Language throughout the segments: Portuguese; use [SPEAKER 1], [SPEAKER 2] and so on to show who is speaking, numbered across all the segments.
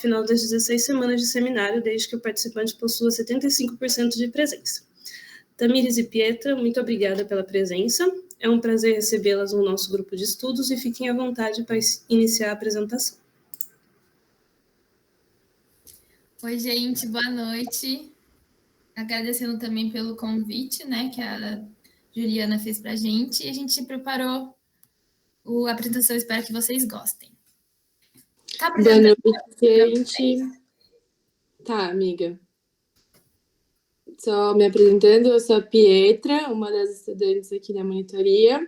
[SPEAKER 1] final das 16 semanas de seminário, desde que o participante possua 75% de presença. Tamires e Pietra, muito obrigada pela presença. É um prazer recebê-las no nosso grupo de estudos e fiquem à vontade para iniciar a apresentação.
[SPEAKER 2] Oi, gente, boa noite. Agradecendo também pelo convite, né, que a Juliana fez para a gente. E a gente preparou a apresentação, espero que vocês gostem.
[SPEAKER 3] Tá boa noite, gente. Tá, amiga. Só me apresentando, eu sou a Pietra, uma das estudantes aqui da monitoria.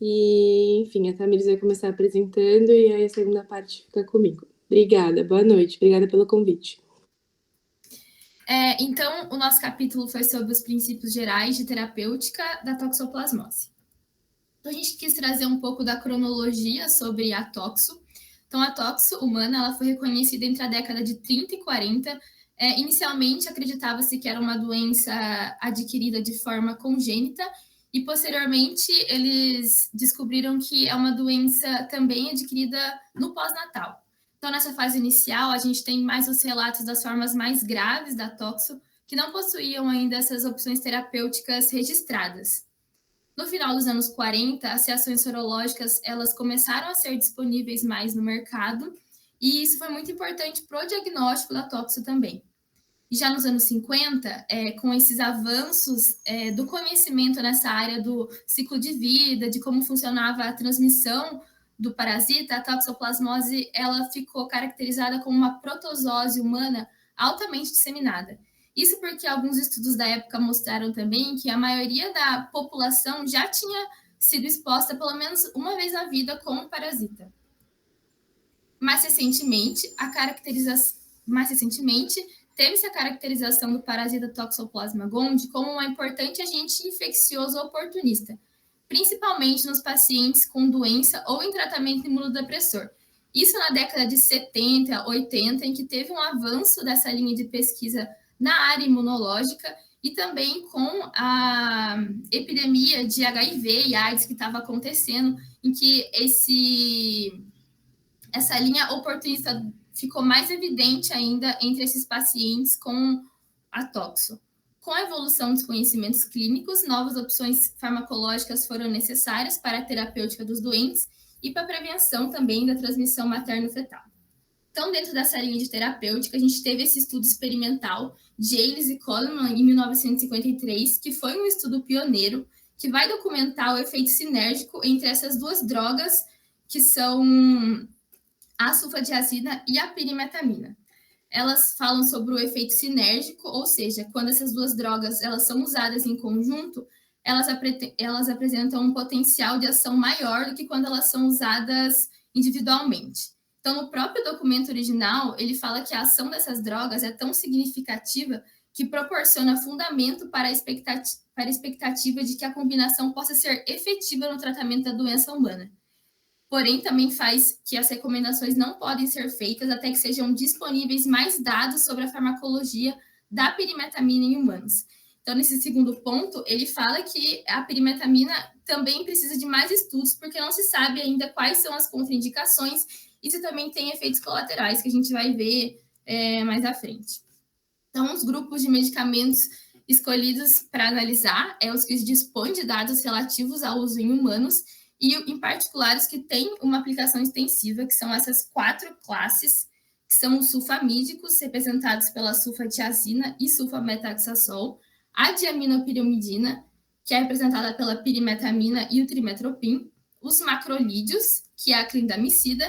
[SPEAKER 3] E, enfim, a Tamires vai começar apresentando e aí a segunda parte fica comigo. Obrigada, boa noite, obrigada pelo convite.
[SPEAKER 2] Então, o nosso capítulo foi sobre os princípios gerais de terapêutica da toxoplasmose. Então, a gente quis trazer um pouco da cronologia sobre a toxo. Então, a toxo humana ela foi reconhecida entre a década de 30 e 40. Inicialmente, acreditava-se que era uma doença adquirida de forma congênita, e posteriormente eles descobriram que é uma doença também adquirida no pós-natal. Então, nessa fase inicial, a gente tem mais os relatos das formas mais graves da toxo, que não possuíam ainda essas opções terapêuticas registradas. No final dos anos 40, as reações sorológicas elas começaram a ser disponíveis mais no mercado, e isso foi muito importante para o diagnóstico da toxo também. E já nos anos 50, com esses avanços do conhecimento nessa área do ciclo de vida, de como funcionava a transmissão do parasita, a toxoplasmose ela ficou caracterizada como uma protozoose humana altamente disseminada. Isso porque alguns estudos da época mostraram também que a maioria da população já tinha sido exposta pelo menos uma vez na vida com o parasita. Mais recentemente, teve-se a caracterização do parasita Toxoplasma gondii como um importante agente infeccioso oportunista, principalmente nos pacientes com doença ou em tratamento imunodepressor. Isso na década de 70, 80, em que teve um avanço dessa linha de pesquisa na área imunológica e também com a epidemia de HIV e AIDS que estava acontecendo, em que essa linha oportunista ficou mais evidente ainda entre esses pacientes com a toxo. Com a evolução dos conhecimentos clínicos, novas opções farmacológicas foram necessárias para a terapêutica dos doentes e para a prevenção também da transmissão materno-fetal. Então, dentro dessa linha de terapêutica, a gente teve esse estudo experimental de Ailes e Coleman, em 1953, que foi um estudo pioneiro, que vai documentar o efeito sinérgico entre essas duas drogas, que são a sulfadiazina e a pirimetamina. Elas falam sobre o efeito sinérgico, ou seja, quando essas duas drogas elas são usadas em conjunto, elas apresentam um potencial de ação maior do que quando elas são usadas individualmente. Então, no próprio documento original, ele fala que a ação dessas drogas é tão significativa que proporciona fundamento para a expectativa de que a combinação possa ser efetiva no tratamento da doença humana. Porém, também faz que as recomendações não podem ser feitas até que sejam disponíveis mais dados sobre a farmacologia da pirimetamina em humanos. Então, nesse segundo ponto, ele fala que a pirimetamina também precisa de mais estudos, porque não se sabe ainda quais são as contraindicações. Isso também tem efeitos colaterais que a gente vai ver mais à frente. Então, os grupos de medicamentos escolhidos para analisar os que dispõem de dados relativos ao uso em humanos e, em particular, os que têm uma aplicação extensiva, que são essas 4 classes, que são os sulfamídicos, representados pela sulfatiazina e sulfametaxazol, a diaminopyrimidina, que é representada pela pirimetamina e o trimetoprim, os macrolídeos, que é a clindamicida,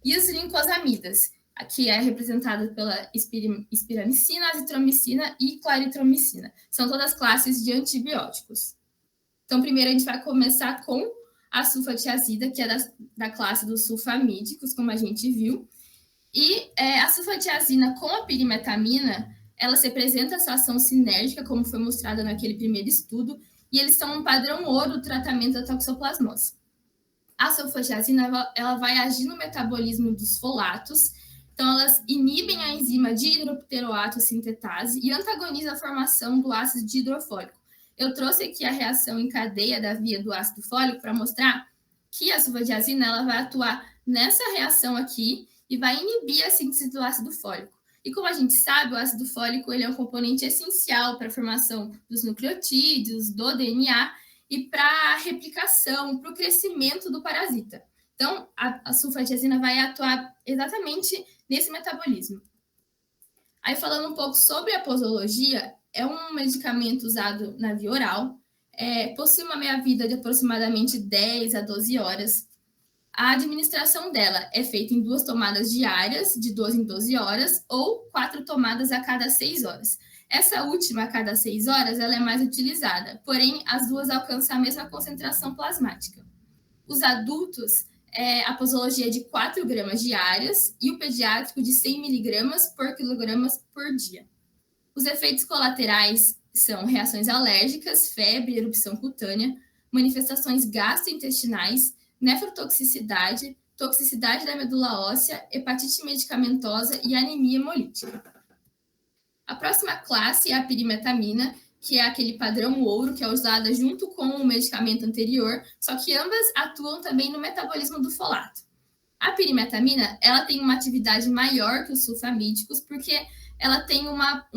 [SPEAKER 2] e os lincosamidas, que é representada pela espiramicina, azitromicina e claritromicina. São todas classes de antibióticos. Então, primeiro a gente vai começar com a sulfatiazida, que é da classe dos sulfamídicos, como a gente viu. E a sulfatiazina com a pirimetamina, ela se apresenta essa ação sinérgica, como foi mostrada naquele primeiro estudo, e eles são um padrão ouro do tratamento da toxoplasmose. A sulfatiazina ela vai agir no metabolismo dos folatos, então elas inibem a enzima de hidropteroato sintetase e antagonizam a formação do ácido hidrofólico. Eu trouxe aqui a reação em cadeia da via do ácido fólico para mostrar que a sulfadiazina ela vai atuar nessa reação aqui e vai inibir a síntese do ácido fólico. E como a gente sabe, o ácido fólico ele é um componente essencial para a formação dos nucleotídeos, do DNA e para a replicação, para o crescimento do parasita. Então, a sulfatiazina vai atuar exatamente nesse metabolismo. Aí, falando um pouco sobre a posologia, é um medicamento usado na via oral, possui uma meia-vida de aproximadamente 10 a 12 horas. A administração dela é feita em 2 tomadas diárias, de 12 em 12 horas, ou 4 tomadas a cada 6 horas. Essa última, a cada 6 horas, ela é mais utilizada, porém, as duas alcançam a mesma concentração plasmática. Os adultos, a posologia é de 4 gramas diárias e o pediátrico de 100 miligramas por quilogramas por dia. Os efeitos colaterais são reações alérgicas, febre, erupção cutânea, manifestações gastrointestinais, nefrotoxicidade, toxicidade da medula óssea, hepatite medicamentosa e anemia hemolítica. A próxima classe é a pirimetamina, que é aquele padrão ouro, que é usada junto com o medicamento anterior, só que ambas atuam também no metabolismo do folato. A pirimetamina, ela tem uma atividade maior que os sulfamídicos, porque ela tem uma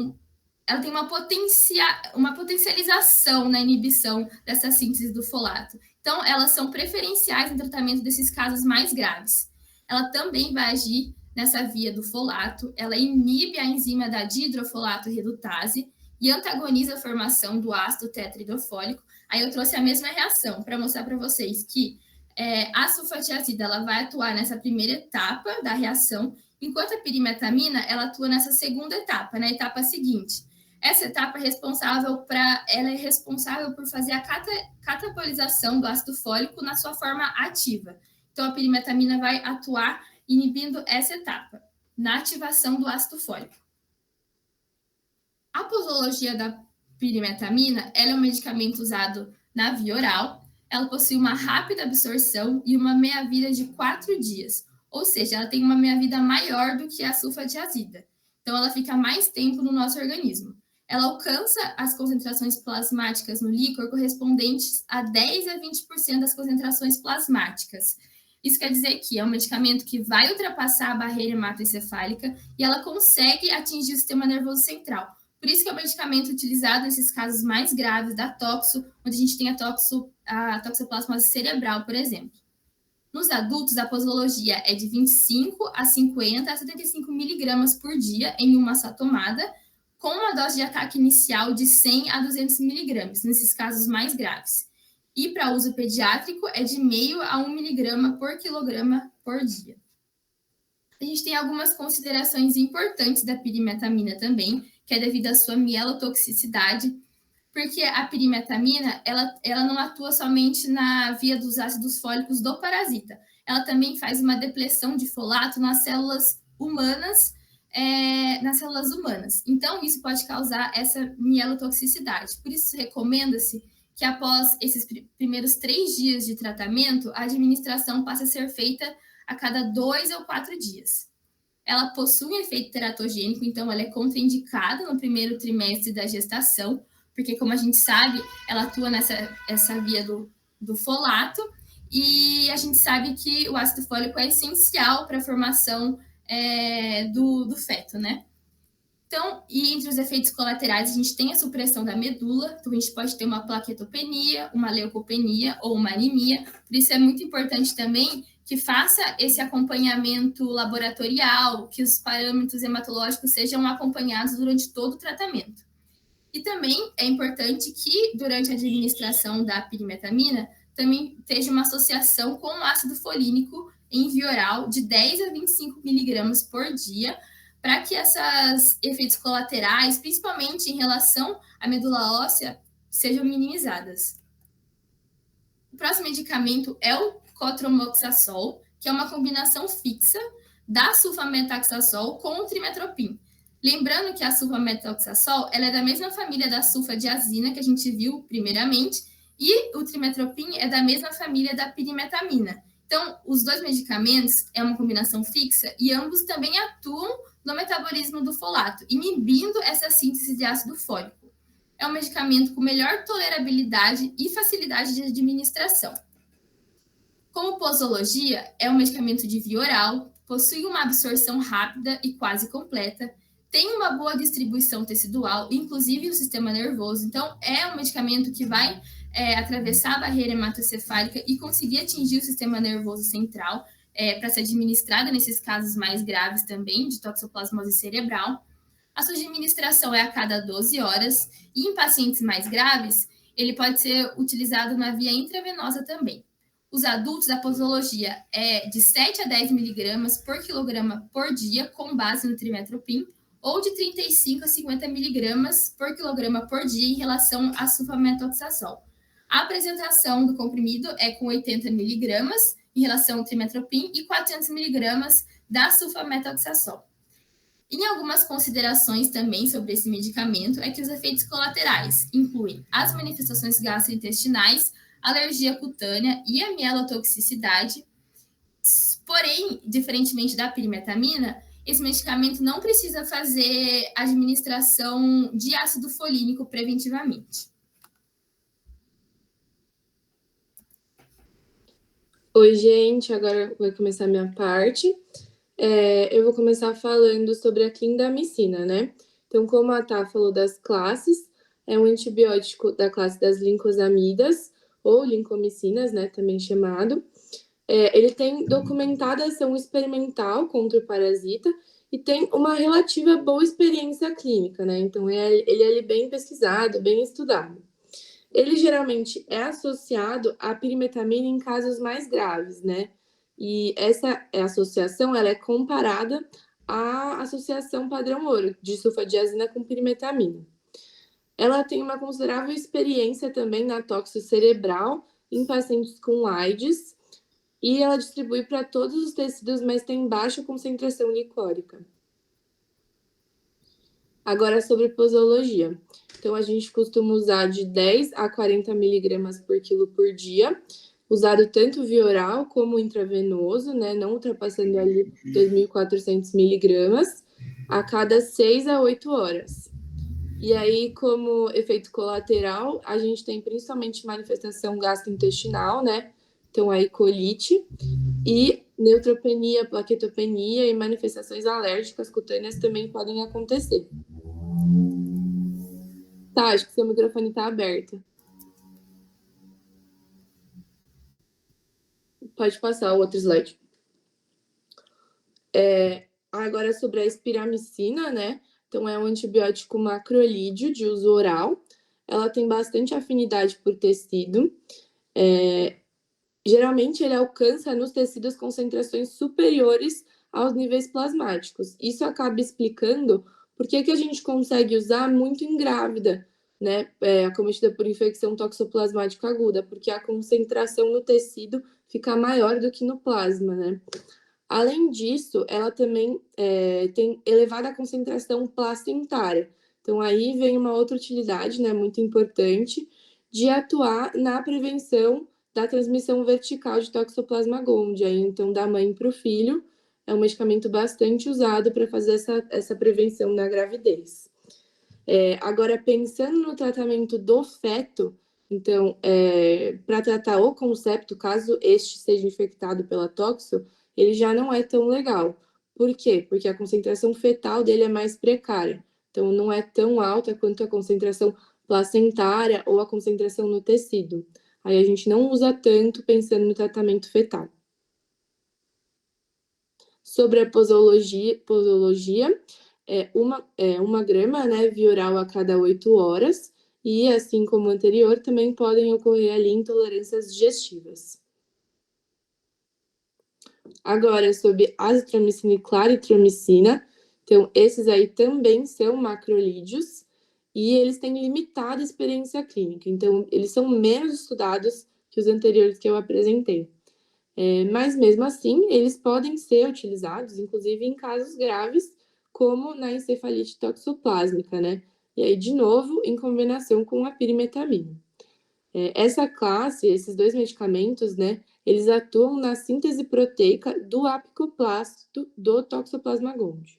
[SPEAKER 2] potencialização na inibição dessa síntese do folato. Então, elas são preferenciais no tratamento desses casos mais graves. Ela também vai agir nessa via do folato, ela inibe a enzima da dihidrofolato redutase e antagoniza a formação do ácido tetraidrofólico. Aí eu trouxe a mesma reação para mostrar para vocês que a sulfatiazida ela vai atuar nessa primeira etapa da reação, enquanto a pirimetamina ela atua nessa segunda etapa, na etapa seguinte. Essa etapa é responsável por fazer a catabolização do ácido fólico na sua forma ativa. Então, a pirimetamina vai atuar inibindo essa etapa, na ativação do ácido fólico. A posologia da pirimetamina ela é um medicamento usado na via oral, ela possui uma rápida absorção e uma meia-vida de 4 dias, ou seja, ela tem uma meia-vida maior do que a sulfatiazida. Então, ela fica mais tempo no nosso organismo. Ela alcança as concentrações plasmáticas no líquor correspondentes a 10 a 20% das concentrações plasmáticas. Isso quer dizer que é um medicamento que vai ultrapassar a barreira hematoencefálica e ela consegue atingir o sistema nervoso central. Por isso que é um medicamento utilizado nesses casos mais graves da toxo, onde a gente tem a toxoplasmose cerebral, por exemplo. Nos adultos, a posologia é de 25 a 50 a 75 miligramas por dia em uma só tomada, com uma dose de ataque inicial de 100 a 200 miligramas, nesses casos mais graves. E para uso pediátrico é de meio a 1 miligrama por quilograma por dia. A gente tem algumas considerações importantes da pirimetamina também, que é devido à sua mielotoxicidade, porque a pirimetamina ela não atua somente na via dos ácidos fólicos do parasita, ela também faz uma depressão de folato nas células humanas, Então, isso pode causar essa mielotoxicidade. Por isso, recomenda-se que após esses primeiros 3 dias de tratamento, a administração passe a ser feita a cada 2 ou 4 dias. Ela possui um efeito teratogênico, então ela é contraindicada no primeiro trimestre da gestação, porque, como a gente sabe, ela atua essa via do folato, e a gente sabe que o ácido fólico é essencial para a formação do feto, né? Então, e entre os efeitos colaterais, a gente tem a supressão da medula, então a gente pode ter uma plaquetopenia, uma leucopenia ou uma anemia, por isso é muito importante também que faça esse acompanhamento laboratorial, que os parâmetros hematológicos sejam acompanhados durante todo o tratamento. E também é importante que, durante a administração da pirimetamina, também esteja uma associação com o ácido folínico em via oral de 10 a 25 miligramas por dia, para que esses efeitos colaterais, principalmente em relação à medula óssea, sejam minimizadas. O próximo medicamento é o cotrimoxazol, que é uma combinação fixa da sulfametaxazol com o trimetoprim. Lembrando que a sulfametaxazol ela é da mesma família da sulfadiazina, que a gente viu primeiramente, e o trimetoprim é da mesma família da pirimetamina. Então, os dois medicamentos é uma combinação fixa e ambos também atuam no metabolismo do folato, inibindo essa síntese de ácido fólico. É um medicamento com melhor tolerabilidade e facilidade de administração. Como posologia, é um medicamento de via oral, possui uma absorção rápida e quase completa, tem uma boa distribuição tecidual, inclusive no sistema nervoso. Então, é um medicamento que vai atravessar a barreira hematocefálica e conseguir atingir o sistema nervoso central, para ser administrada nesses casos mais graves também, de toxoplasmose cerebral. A sua administração é a cada 12 horas, e em pacientes mais graves, ele pode ser utilizado na via intravenosa também. Os adultos, a posologia é de 7 a 10 miligramas por quilograma por dia, com base no trimetoprim, ou de 35 a 50 miligramas por quilograma por dia em relação à sulfametoxazol. A apresentação do comprimido é com 80 miligramas em relação ao trimetoprim e 400 miligramas da sulfametoxazol. Em algumas considerações também sobre esse medicamento é que os efeitos colaterais incluem as manifestações gastrointestinais, alergia cutânea e a mielotoxicidade. Porém, diferentemente da pirimetamina, esse medicamento não precisa fazer administração de ácido folínico preventivamente.
[SPEAKER 3] Oi, gente, agora vai começar a minha parte. Eu vou começar falando sobre a clindamicina, né? Então, como a Tá falou das classes, é um antibiótico da classe das lincosamidas, ou lincomicinas, né, também chamado. Ele tem documentada ação experimental contra o parasita e tem uma relativa boa experiência clínica, né? Então, ele é bem pesquisado, bem estudado. Ele geralmente é associado à pirimetamina em casos mais graves, né? E essa associação ela é comparada à associação padrão ouro de sulfadiazina com pirimetamina. Ela tem uma considerável experiência também na toxo cerebral em pacientes com AIDS e ela distribui para todos os tecidos, mas tem baixa concentração licórica. Agora, sobre posologia. Então, a gente costuma usar de 10 a 40 miligramas por quilo por dia, usado tanto via oral como intravenoso, né? Não ultrapassando ali 2.400 miligramas, a cada 6 a 8 horas. E aí, como efeito colateral, a gente tem principalmente manifestação gastrointestinal, né? Então, aí colite e neutropenia, plaquetopenia e manifestações alérgicas cutâneas também podem acontecer. Tá, acho que seu microfone tá aberto. Pode passar o outro slide. Agora sobre a espiramicina, né? Então, é um antibiótico macrolídeo de uso oral. Ela tem bastante afinidade por tecido. Geralmente, ele alcança nos tecidos concentrações superiores aos níveis plasmáticos. Isso acaba explicando por que a gente consegue usar muito em grávida, né? Acometida por infecção toxoplasmática aguda, porque a concentração no tecido fica maior do que no plasma, né? Além disso, ela também tem elevada concentração placentária. Então, aí vem uma outra utilidade, né, muito importante, de atuar na prevenção da transmissão vertical de Toxoplasma gondii. Aí, então, da mãe para o filho, é um medicamento bastante usado para fazer essa prevenção na gravidez. Agora, pensando no tratamento do feto, então, para tratar o concepto, caso este seja infectado pela toxo, ele já não é tão legal. Por quê? Porque a concentração fetal dele é mais precária. Então, não é tão alta quanto a concentração placentária ou a concentração no tecido. Aí a gente não usa tanto pensando no tratamento fetal. Sobre a posologia uma grama, né, via oral a cada 8 horas. E, assim como o anterior, também podem ocorrer ali intolerâncias digestivas. Agora, sobre azitromicina e claritromicina. Então, esses aí também são macrolídeos e eles têm limitada experiência clínica. Então, eles são menos estudados que os anteriores que eu apresentei. Mas, mesmo assim, eles podem ser utilizados, inclusive, em casos graves, como na encefalite toxoplásmica, né? E aí, de novo, em combinação com a pirimetamina. Essa classe, esses dois medicamentos, né, eles atuam na síntese proteica do apicoplasto do Toxoplasma gondii.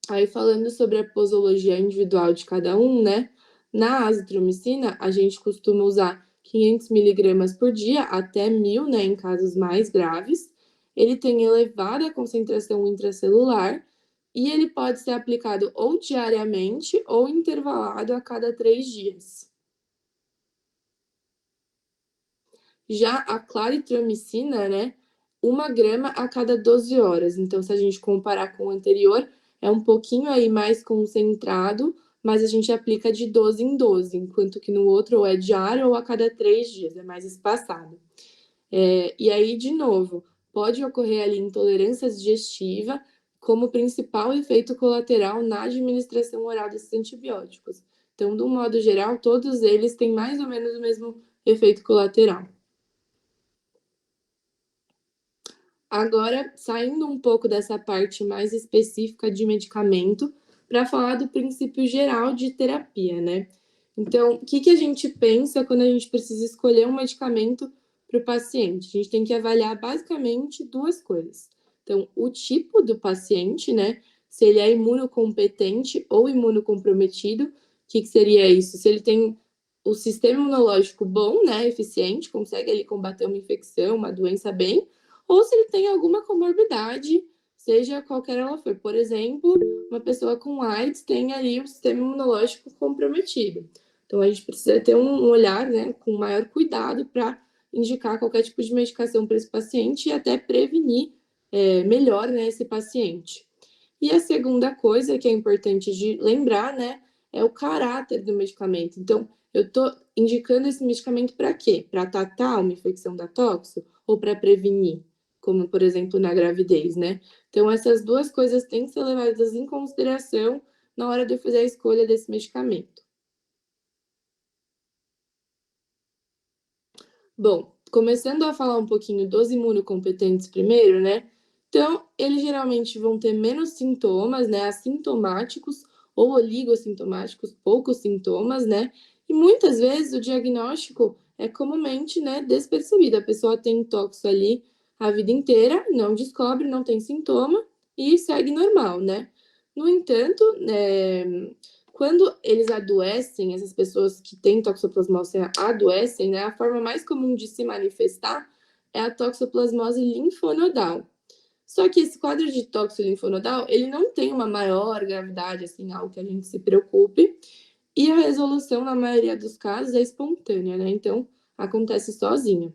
[SPEAKER 3] Aí, falando sobre a posologia individual de cada um, né, na azitromicina, a gente costuma usar 500 miligramas por dia, até 1.000, né, em casos mais graves. Ele tem elevada concentração intracelular e ele pode ser aplicado ou diariamente ou intervalado a cada 3 dias. Já a claritromicina, né, 1 grama a cada 12 horas. Então, se a gente comparar com o anterior, é um pouquinho aí mais concentrado, mas a gente aplica de 12 em 12, enquanto que no outro ou é diário ou a cada 3 dias, é mais espaçado. E aí, de novo, pode ocorrer ali intolerância digestiva como principal efeito colateral na administração oral desses antibióticos. Então, de um modo geral, todos eles têm mais ou menos o mesmo efeito colateral. Agora, saindo um pouco dessa parte mais específica de medicamento, para falar do princípio geral de terapia, né? Então, o que a gente pensa quando a gente precisa escolher um medicamento para o paciente? A gente tem que avaliar basicamente 2 coisas. Então, o tipo do paciente, né? Se ele é imunocompetente ou imunocomprometido, o que seria isso? Se ele tem o sistema imunológico bom, né? Eficiente, consegue ali combater uma infecção, uma doença bem, ou se ele tem alguma comorbidade, seja qualquer ela for. Por exemplo, uma pessoa com AIDS tem ali o sistema imunológico comprometido. Então, a gente precisa ter um olhar, né, com maior cuidado para indicar qualquer tipo de medicação para esse paciente e até prevenir melhor, né, esse paciente. E a segunda coisa que é importante de lembrar, né, é o caráter do medicamento. Então, eu estou indicando esse medicamento para quê? Para tratar uma infecção da toxo ou para prevenir? Como, por exemplo, na gravidez, né? Então, essas 2 coisas têm que ser levadas em consideração na hora de eu fazer a escolha desse medicamento. Bom, começando a falar um pouquinho dos imunocompetentes primeiro, né? Então, eles geralmente vão ter menos sintomas, né? Assintomáticos ou oligossintomáticos, poucos sintomas, né? E muitas vezes o diagnóstico é comumente, né, despercebido. A pessoa tem toxo ali a vida inteira, não descobre, não tem sintoma e segue normal, né? No entanto, quando eles adoecem, essas pessoas que têm toxoplasmose adoecem, né? A forma mais comum de se manifestar é a toxoplasmose linfonodal. Só que esse quadro de toxo linfonodal, ele não tem uma maior gravidade, assim, algo que a gente se preocupe, e a resolução, na maioria dos casos, é espontânea, né? Então, acontece sozinha.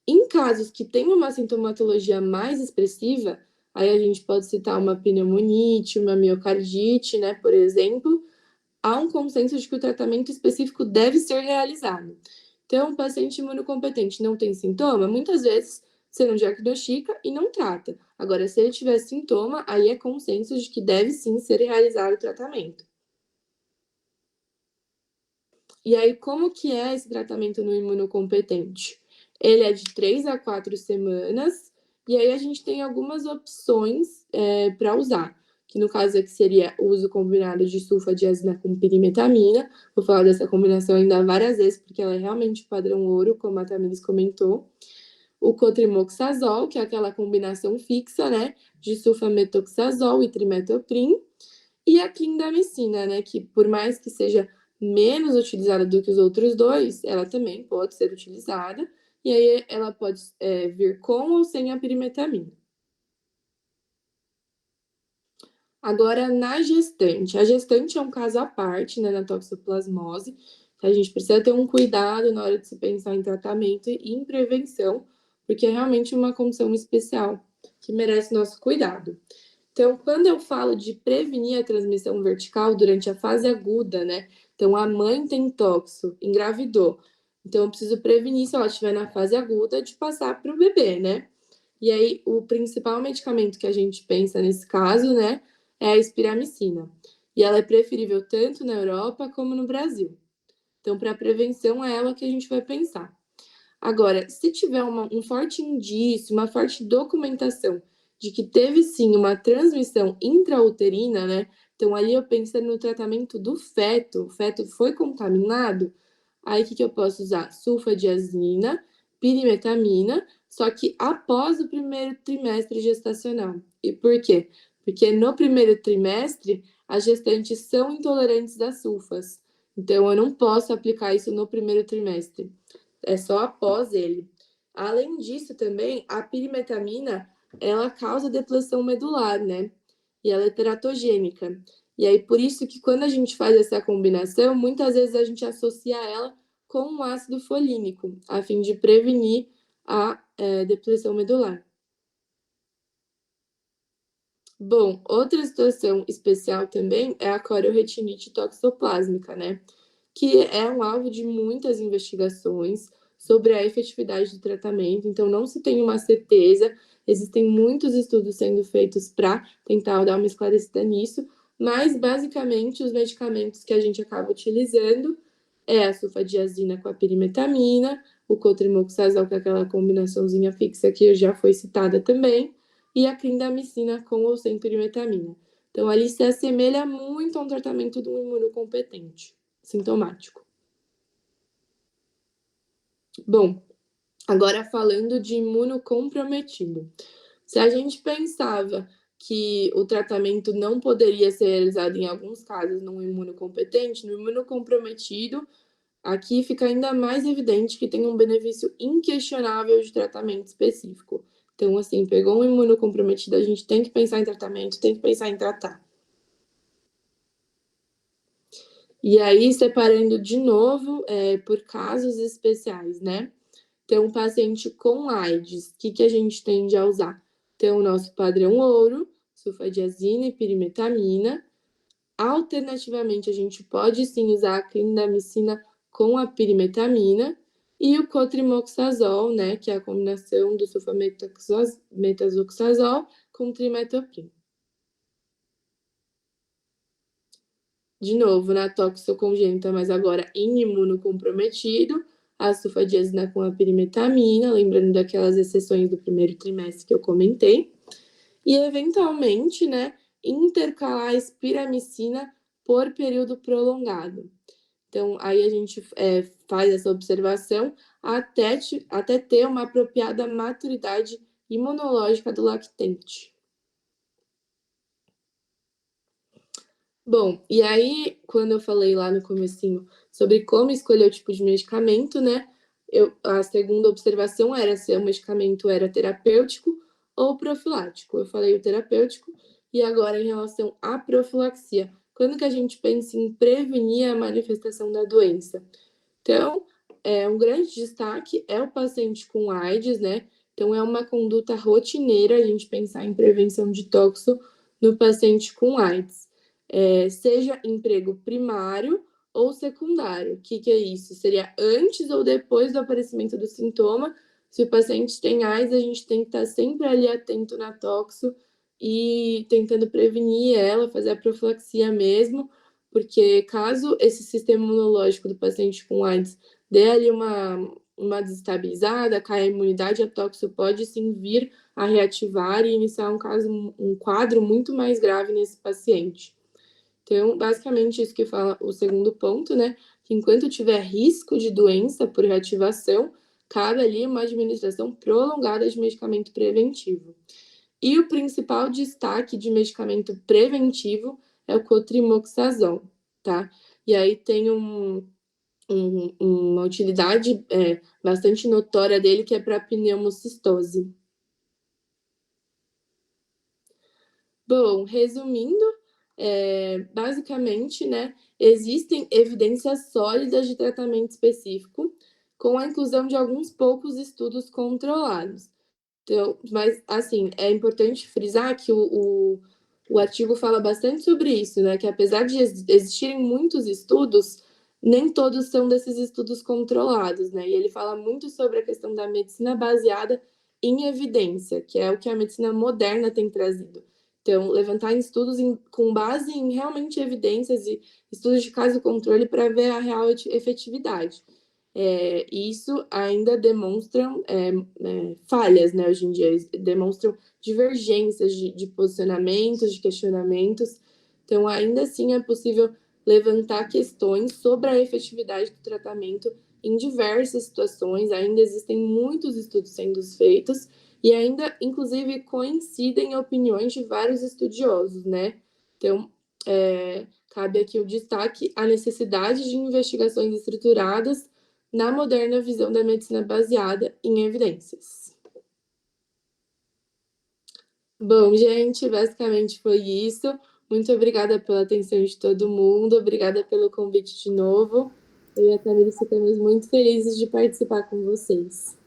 [SPEAKER 3] Em casos que tem uma sintomatologia mais expressiva, aí a gente pode citar uma pneumonite, uma miocardite, né, por exemplo, há um consenso de que o tratamento específico deve ser realizado. Então, o paciente imunocompetente não tem sintoma, muitas vezes você não diagnostica e não trata. Agora, se ele tiver sintoma, aí é consenso de que deve sim ser realizado o tratamento. E aí, como que é esse tratamento no imunocompetente? Ele é de 3 a 4 semanas, e aí a gente tem algumas opções para usar, que no caso aqui seria o uso combinado de sulfadiazina com pirimetamina. Vou falar dessa combinação ainda várias vezes, porque ela é realmente padrão ouro, como a Tamiris comentou. O cotrimoxazol, que é aquela combinação fixa, né, de sulfametoxazol e trimetoprim. E a clindamicina, né, que por mais que seja menos utilizada do que os outros 2, ela também pode ser utilizada, e aí ela pode vir com ou sem a pirimetamina. Agora, na gestante. A gestante é um caso à parte, né, na toxoplasmose. A gente precisa ter um cuidado na hora de se pensar em tratamento e em prevenção, porque é realmente uma condição especial que merece nosso cuidado. Então, quando eu falo de prevenir a transmissão vertical durante a fase aguda, né? Então, a mãe tem toxo, engravidou. Então, eu preciso prevenir, se ela estiver na fase aguda, de passar para o bebê, né? E aí, o principal medicamento que a gente pensa nesse caso, né, é a espiramicina. E ela é preferível tanto na Europa como no Brasil. Então, para prevenção, é ela que a gente vai pensar. Agora, se tiver um forte indício, uma forte documentação de que teve sim uma transmissão intrauterina, né? Então, ali eu pensando no tratamento do feto, o feto foi contaminado, aí o que eu posso usar? Sulfadiazina, pirimetamina, só que após o primeiro trimestre gestacional. E por quê? Porque no primeiro trimestre, as gestantes são intolerantes às sulfas. Então, eu não posso aplicar isso no primeiro trimestre. É só após ele. Além disso, também, a pirimetamina, ela causa depressão medular, né? E ela é teratogênica. E aí, por isso que quando a gente faz essa combinação, muitas vezes a gente associa ela com um ácido folínico, a fim de prevenir a depressão medular. Bom, outra situação especial também é a corioretinite toxoplásmica, né? Que é um alvo de muitas investigações sobre a efetividade do tratamento, então não se tem uma certeza, existem muitos estudos sendo feitos para tentar dar uma esclarecida nisso, mas basicamente os medicamentos que a gente acaba utilizando é a sulfadiazina com a pirimetamina, o cotrimoxazol, que é aquela combinaçãozinha fixa que já foi citada também, e a clindamicina com ou sem pirimetamina. Então, ali se assemelha muito a um tratamento do imunocompetente, sintomático. Bom, agora falando de imunocomprometido. Se a gente pensava que o tratamento não poderia ser realizado em alguns casos no imunocompetente, no imunocomprometido, aqui fica ainda mais evidente que tem um benefício inquestionável de tratamento específico. Então, assim, pegou um imunocomprometido, a gente tem que pensar em tratamento, tem que pensar em tratar. E aí, separando de novo por casos especiais, né? Então, um paciente com AIDS, o que a gente tende a usar? Então, o nosso padrão ouro, sulfadiazina e pirimetamina. Alternativamente, a gente pode sim usar a clindamicina com a pirimetamina e o cotrimoxazol, né, que é a combinação do sulfametazoxazol com trimetoprim. De novo, na toxocongênita, mas agora em imunocomprometido, a sulfadiazina com a pirimetamina, lembrando daquelas exceções do primeiro trimestre que eu comentei, e eventualmente, né, intercalar a espiramicina por período prolongado. Então, aí a gente faz essa observação até ter uma apropriada maturidade imunológica do lactente. Bom, e aí, quando eu falei lá no comecinho sobre como escolher o tipo de medicamento, né? A segunda observação era se o medicamento era terapêutico ou profilático. Eu falei o terapêutico, e agora em relação à profilaxia. Quando que a gente pensa em prevenir a manifestação da doença? Então, um grande destaque é o paciente com AIDS, né? Então, é uma conduta rotineira a gente pensar em prevenção de toxo no paciente com AIDS. Seja emprego primário ou secundário. O que é isso? Seria antes ou depois do aparecimento do sintoma. Se o paciente tem AIDS, a gente tem que estar sempre ali atento na toxo e tentando prevenir ela, fazer a profilaxia mesmo, porque caso esse sistema imunológico do paciente com AIDS dê ali uma desestabilizada, cai a imunidade, a toxo pode sim vir a reativar e iniciar um quadro muito mais grave nesse paciente. Então, basicamente, isso que fala o segundo ponto, né? Que enquanto tiver risco de doença por reativação, cabe ali uma administração prolongada de medicamento preventivo. E o principal destaque de medicamento preventivo é o cotrimoxazol, tá? E aí tem uma utilidade bastante notória dele, que é para pneumocistose. Bom, resumindo, basicamente, né, existem evidências sólidas de tratamento específico, com a inclusão de alguns poucos estudos controlados. Então, mas, assim, é importante frisar que o artigo fala bastante sobre isso, né? Que apesar de existirem muitos estudos, nem todos são desses estudos controlados, né? E ele fala muito sobre a questão da medicina baseada em evidência, que é o que a medicina moderna tem trazido. Então, levantar estudos com base em realmente evidências e estudos de caso controle para ver a real efetividade. Isso ainda demonstram falhas, né, hoje em dia, demonstram divergências de posicionamentos, de questionamentos. Então, ainda assim, é possível levantar questões sobre a efetividade do tratamento em diversas situações. Ainda existem muitos estudos sendo feitos e ainda, inclusive, coincidem opiniões de vários estudiosos, né? Então, cabe aqui o destaque à necessidade de investigações estruturadas na moderna visão da medicina baseada em evidências. Bom, gente, basicamente foi isso. Muito obrigada pela atenção de todo mundo, obrigada pelo convite de novo. Eu e a Tamires ficamos muito felizes de participar com vocês.